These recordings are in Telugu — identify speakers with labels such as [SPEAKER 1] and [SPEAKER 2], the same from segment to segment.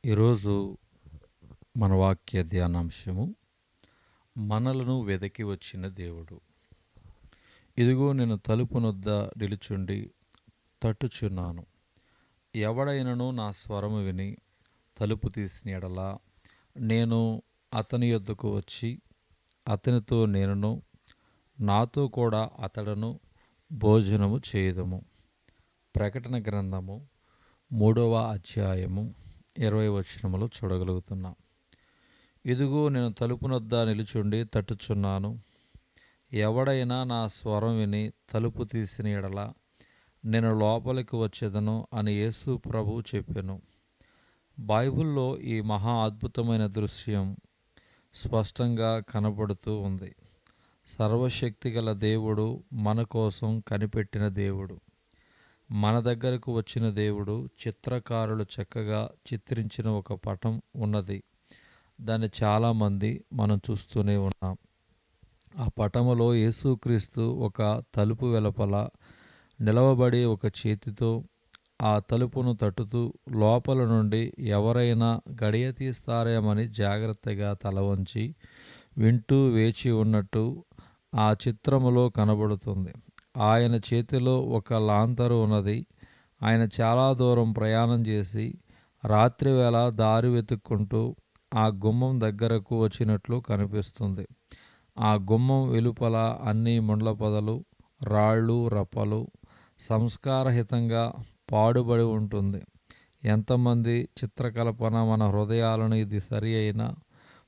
[SPEAKER 1] ఈరోజు మన వాక్య ధ్యానాంశము మనలను వెదకి వచ్చిన దేవుడు. ఇదిగో నేను తలుపు నొద్ద నిలుచుండి తట్టుచున్నాను. ఎవడైనను నా స్వరము విని తలుపు తీసిన ఎడల నేను అతని యొద్దకు వచ్చి అతనితో నేనును నాతో కూడా అతడును భోజనము చేయుదుము. ప్రకటన గ్రంథము 3వ అధ్యాయము 20వ వచనములో చూడగలుగుతున్నాం. ఇదిగో నేను తలుపు నొద్ద నిలుచుండి తట్టుచున్నాను. ఎవడైనా నా స్వరం విని తలుపు తీసిన ఎడల నేను లోపలికి వచ్చేదను అని యేసు ప్రభువు చెప్పెను. బైబిల్లో ఈ మహా అద్భుతమైన దృశ్యం స్పష్టంగా కనబడుతూ ఉంది. సర్వశక్తిగల దేవుడు మన కోసం కనిపెట్టిన దేవుడు, మన దగ్గరకు వచ్చిన దేవుడు. చిత్రకారులు చక్కగా చిత్రించిన ఒక పటం ఉన్నది. దాన్ని చాలామంది మనం చూస్తూనే ఉన్నాం. ఆ పటములో యేసుక్రీస్తు ఒక తలుపు వెలుపల నిలవబడి ఒక చేతితో ఆ తలుపును తట్టుతూ లోపల నుండి ఎవరైనా గడియ తీస్తారేమని జాగ్రత్తగా తల వంచి వింటూ వేచి ఉన్నట్టు ఆ చిత్రములో కనబడుతుంది. ఆయన చేతిలో ఒక లాంతరు ఉన్నది. ఆయన చాలా దూరం ప్రయాణం చేసి రాత్రివేళ దారి వెతుక్కుంటూ ఆ గుమ్మం దగ్గరకు వచ్చినట్లు కనిపిస్తుంది. ఆ గుమ్మం వెలుపల అన్ని ముండ్ల పొదలు, రాళ్ళు, రప్పలు సంస్కారహితంగా పాడుబడి ఉంటుంది. ఎంతమంది చిత్రకల్పన మన హృదయాలను ఇది సరి అయిన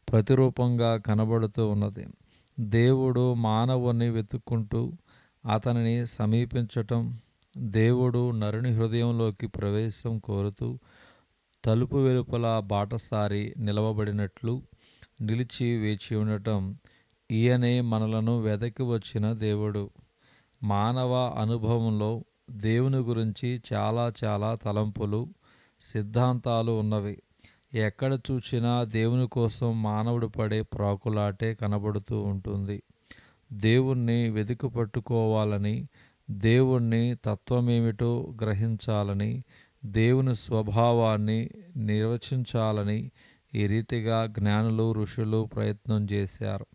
[SPEAKER 1] ప్రతిరూపంగా కనబడుతూ ఉన్నది. దేవుడు మానవుని వెతుక్కుంటూ అతనిని సమీపించటం, దేవుడు నరుని హృదయంలోకి ప్రవేశం కోరుతూ తలుపు వెలుపల బాటసారి నిలవబడినట్లు నిలిచి వేచి ఉండటం, ఈయనే మనలను వెదకి వచ్చిన దేవుడు. మానవ అనుభవంలో దేవుని గురించి చాలా తలంపులు, సిద్ధాంతాలు ఉన్నవి. ఎక్కడ చూసినా దేవుని కోసం మానవుడు పడే ప్రాకులాటే కనబడుతూ ఉంటుంది. దేవుణ్ణి వెతికి పట్టుకోవాలని, దేవుణ్ణి తత్వమేమిటో గ్రహించాలని, దేవుని స్వభావాన్ని నిర్వచించాలని ఈ రీతిగా జ్ఞానులు, ఋషులు ప్రయత్నం చేశారు.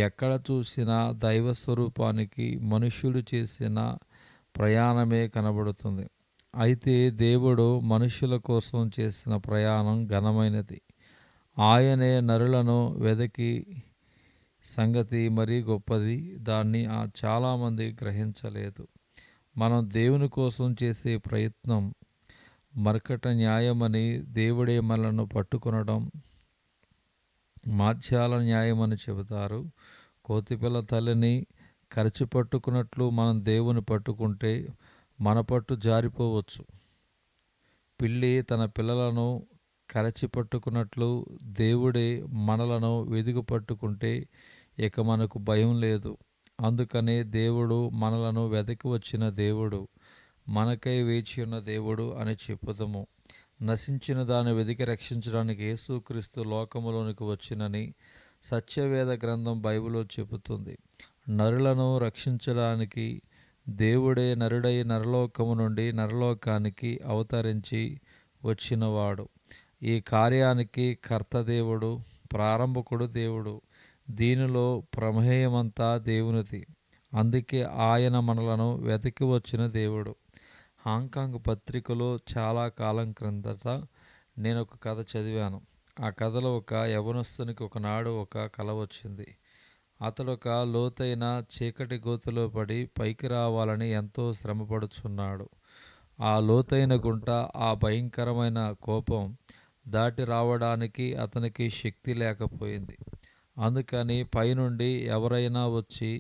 [SPEAKER 1] ఎక్కడ చూసినా దైవ స్వరూపానికి మనుష్యుడు చేసిన ప్రయాణమే కనబడుతుంది. అయితే దేవుడు మనుషుల కోసం చేసిన ప్రయాణం ఘనమైనది. ఆయనే నరులను వెదకి సంగతి మరీ గొప్పది. దాన్ని చాలామంది గ్రహించలేదు. మనం దేవుని కోసం చేసే ప్రయత్నం మర్కట న్యాయమని, దేవుడే మనలను పట్టుకొనడం మాధ్యాల న్యాయమని చెబుతారు. కోతిపిల్ల తల్లిని కరిచి పట్టుకున్నట్లు మనం దేవుని పట్టుకుంటే మన పట్టు జారిపోవచ్చు. పిల్లి తన పిల్లలను కరచి పట్టుకున్నట్లు దేవుడే మనలను వెదికి పట్టుకుంటే ఇక మనకు భయం లేదు. అందుకనే దేవుడు మనలను వెదకి వచ్చిన దేవుడు, మనకై వేచి ఉన్న దేవుడు అని చెప్పుదము. నశించిన దాన్ని వెదికి రక్షించడానికి యేసుక్రీస్తు లోకములోనికి వచ్చినని సత్యవేద గ్రంథం బైబిల్లో చెబుతుంది. నరులను రక్షించడానికి దేవుడే నరుడై నరలోకము నుండి నరలోకానికి అవతరించి వచ్చినవాడు. ఈ కార్యానికి కర్త దేవుడు, ప్రారంభకుడు దేవుడు. దీనిలో ప్రమేయమంతా దేవునిది. అందుకే ఆయన మనలను వెతికి వచ్చిన దేవుడు. హాంకాంగ్ పత్రికలో చాలా కాలం క్రిందట నేను ఒక కథ చదివాను. ఆ కథలో ఒక యవనస్తునికి ఒకనాడు ఒక కల వచ్చింది. అతడు ఒక లోతైన చీకటి గోతిలో పడి పైకి రావాలని ఎంతో శ్రమపడుచున్నాడు. ఆ లోతైన గుంట, ఆ భయంకరమైన కోపం దాటి రావడానికి అతనికి శక్తి లేకపోయింది. అందుకని పైనుండి ఎవరైనా వచ్చి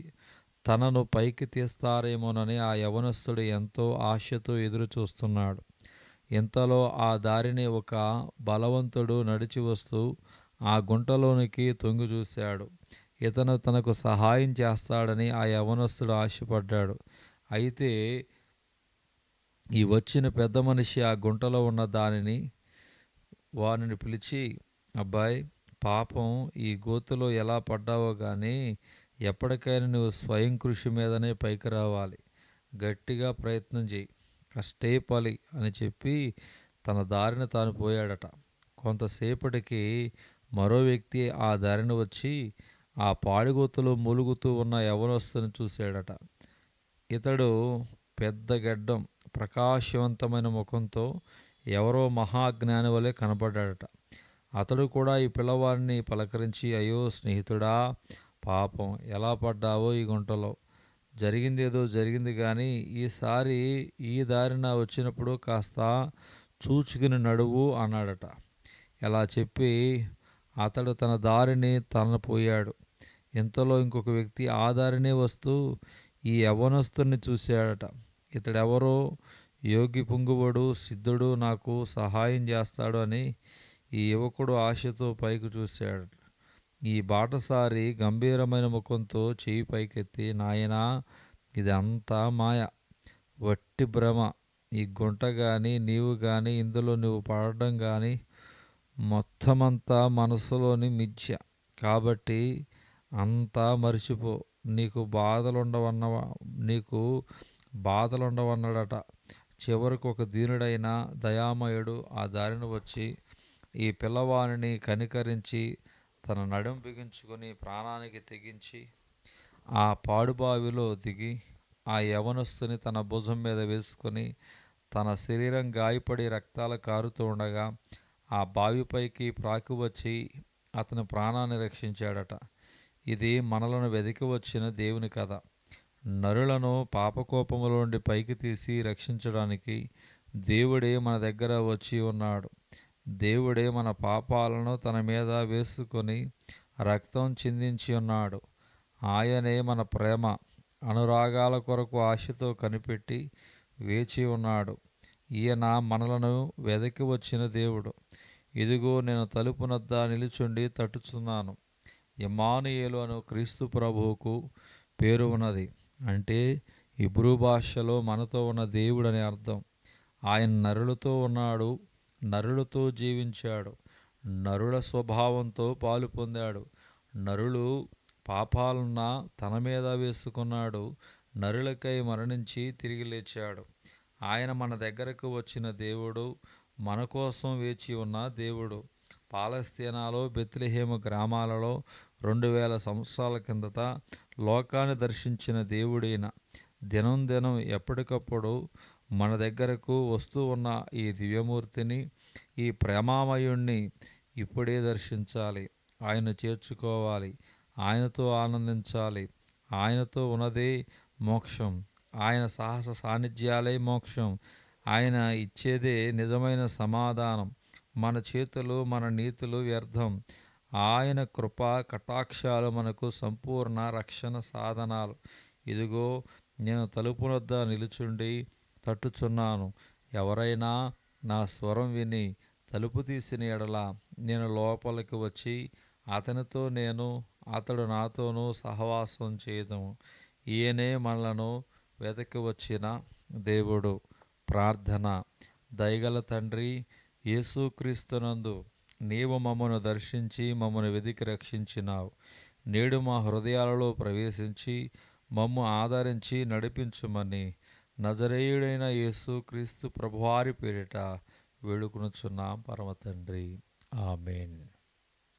[SPEAKER 1] తనను పైకి తీస్తారేమోనని ఆ యవనస్తుడు ఎంతో ఆశతో ఎదురు చూస్తున్నాడు. ఇంతలో ఆ దారిని ఒక బలవంతుడు నడిచి వస్తూ ఆ గుంటలోనికి తొంగి చూశాడు. ఇతను తనకు సహాయం చేస్తాడని ఆ యవనస్తుడు ఆశపడ్డాడు. అయితే ఈ వచ్చిన పెద్ద మనిషి ఆ గుంటలో ఉన్న వానిని పిలిచి, అబ్బాయి, పాపం ఈ గోతులో ఎలా పడ్డావో కానీ ఎప్పటికైనా నువ్వు స్వయం కృషి మీదనే పైకి రావాలి. గట్టిగా ప్రయత్నం చేయి, కష్టే ఫలి అని చెప్పి తన దారిన తాను పోయాడట. కొంతసేపటికి మరో వ్యక్తి ఆ దారిన వచ్చి ఆ పాడిగొత్తులో మూలుగుతూ ఉన్న యవ్వనస్తుని చూశాడట. ఇతడు పెద్ద గెడ్డం, ప్రకాశవంతమైన ముఖంతో ఎవరో మహాజ్ఞాని వలె కనపడ్డాడట. అతడు కూడా ఈ పిల్లవాడిని పలకరించి, అయ్యో స్నేహితుడా, పాపం ఎలా పడ్డావో ఈ గుంటలో. జరిగిందేదో జరిగింది గాని ఈసారి ఈ దారిన వచ్చినప్పుడు కాస్త చూచుకుని నడువు అన్నాడట. ఇలా చెప్పి అతడు తన దారిని తనపోయాడు. ఇంతలో ఇంకొక వ్యక్తి ఆ దారినే వస్తూ ఈ యవ్వనస్తుని చూశాడట. ఇతడెవరో యోగి పుంగువడు, సిద్ధుడు, నాకు సహాయం చేస్తాడు అని ఈ యువకుడు ఆశతో పైకి చూశాడు. ఈ బాటసారి గంభీరమైన ముఖంతో చెయ్యి పైకెత్తి, నాయనా, ఇదంతా మాయ, వట్టి భ్రమ. ఈ గుంట గాని నీవు గాని ఇందులో నువ్వు పడడం గాని మొత్తమంతా మనసులోని మిథ్య. కాబట్టి అంతా మరిచిపో. నీకు బాధలుండవన్నాడట. చివరకు ఒక దీనుడైన దయామయుడు ఆ దారిన వచ్చి ఈ పిల్లవానిని కనికరించి తన నడుం బిగించుకొని ప్రాణానికి తెగించి ఆ పాడుబావిలో దిగి ఆ యవనస్తుని తన భుజం మీద వేసుకొని తన శరీరం గాయపడి రక్తాలు కారుతూ ఉండగా ఆ బావిపైకి ప్రాకి వచ్చి అతని ప్రాణాన్ని రక్షించాడట. ఇది మనలను వెదికి వచ్చిన దేవుని కథ. నరులను పాపకోపముల నుండి పైకి తీసి రక్షించడానికి దేవుడే మన దగ్గర వచ్చి ఉన్నాడు. దేవుడే మన పాపాలను తన మీద వేసుకొని రక్తం చిందించి ఉన్నాడు. ఆయనే మన ప్రేమ అనురాగాల కొరకు ఆశతో కనిపెట్టి వేచి ఉన్నాడు. ఈయన మనలను వెదకి వచ్చిన దేవుడు. ఇదిగో నేను తలుపు నద్ద నిలుచుండి తట్టుచున్నాను. ఇమ్మానుయేలు అను క్రీస్తు ప్రభువుకు పేరు ఉన్నది. అంటే హీబ్రూ భాషలో మనతో ఉన్న దేవుడని అర్థం. ఆయన నరులతో ఉన్నాడు, నరులతో జీవించాడు, నరుల స్వభావంతో పాలు పొందాడు. నరులు పాపాలున్న తన మీద వేసుకున్నాడు. నరులకై మరణించి తిరిగి లేచాడు. ఆయన మన దగ్గరకు వచ్చిన దేవుడు, మన కోసం వేచి ఉన్న దేవుడు. పాలస్తీనాలో బెత్లెహేము గ్రామాలలో 2000 సంవత్సరాల కిందట లోకాన్ని దర్శించిన దేవుడైన దినం దినం ఎప్పటికప్పుడు మన దగ్గరకు వస్తూ ఉన్న ఈ దివ్యమూర్తిని, ఈ ప్రేమామయుణ్ణి ఇప్పుడే దర్శించాలి. ఆయన చేర్చుకోవాలి, ఆయనతో ఆనందించాలి. ఆయనతో ఉన్నదే మోక్షం. ఆయన సాహస సాన్నిధ్యాలే మోక్షం. ఆయన ఇచ్చేదే నిజమైన సమాధానం. మన చేతులు మన నీతులు వ్యర్థం. ఆయన కృప కటాక్షాలు మనకు సంపూర్ణ రక్షణ సాధనాలు. ఇదిగో నేను తలుపు వద్ద నిలుచుండి తట్టుచున్నాను. ఎవరైనా నా స్వరం విని తలుపు తీసిన ఎడల నేను లోపలికి వచ్చి అతనితో నేను, అతడు నాతోనూ సహవాసం చేయదము. ఈయనే మనలను వెతకి వచ్చిన దేవుడు. ప్రార్థన. దయగల తండ్రి, యేసుక్రీస్తునందు నీవు మమ్మను దర్శించి మమ్మను వెదికి రక్షించినావు. నేడు మా హృదయాలలో ప్రవేశించి మమ్ము ఆదరించి నడిపించుమని నజరేయుడైన యేసుక్రీస్తు ప్రభువారి పేరిట వేడుకొనుచున్నాం పరమ తండ్రి. ఆమేన్.